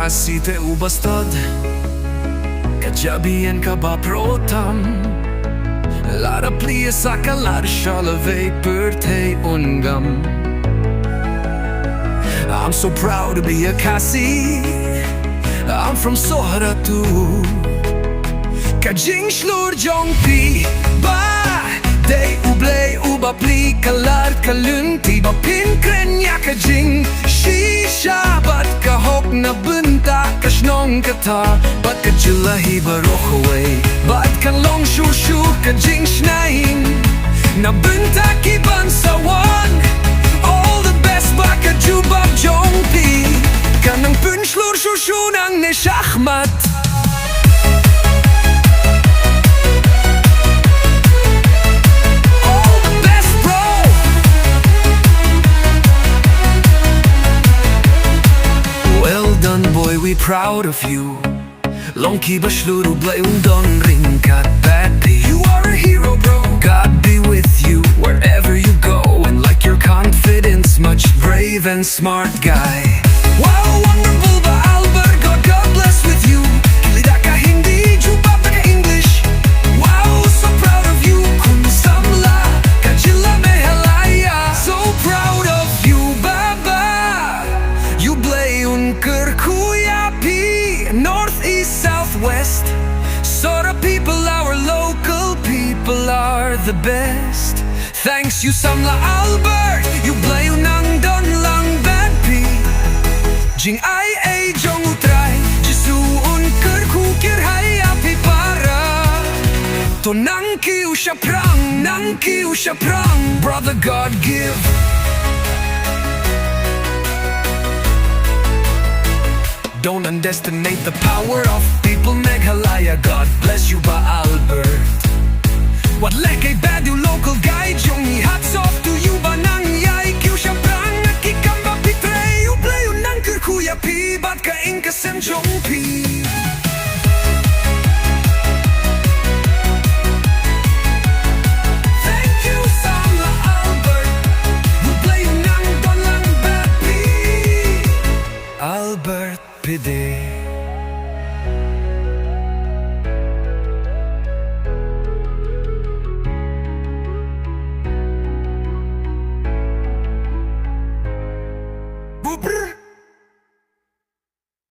kasi thew bastad Kajabian ka ba protam Lada plia saka lada shalave birthday ungam I'm so proud to be a Kasi I'm from Sohra too Kajing slur Jong pi Ba Day ublay uba pli Kalard kalun Tiba pin krenya kajing Shisha Bat kahok na bunta Kashnong kata Bat kajulahi barok away Bat kan long shushu Kajing shnaing Na bunta kiban sawan All the best baka jubab Jong pi Kanang pun slur shushu Nang ne shachmat Boy, we proud of you Longki bashluru blayung don ring kat badly You are a hero, bro God be with you wherever you go And like your confidence, much brave and smart guy Wow, wonderful ba Albert, God bless with you Kilida ka hindi, jubab ka English Wow, so proud of you Kun samla, kajila mehalaya So proud of you, baba You blayung kerku North, east, southwest Sora people, our local people are the best Thanks you Samla Albert You blay nang don lang bad pi Jing Rwai Jong utray Jisu un kerkukir hay api para To nang kiu siya prang Brother God give Don't underestimate the power of people Meghalaya God bless you ba Albert What leke bad you local guy Jongi hats off to you ba nang yay Kiu siya prang nakikam ba pitre You play you nang kerkuya pi Bat ka inkasem Jong pi Thank you Samla Albert You play you nang don lang bad pi Albert Pide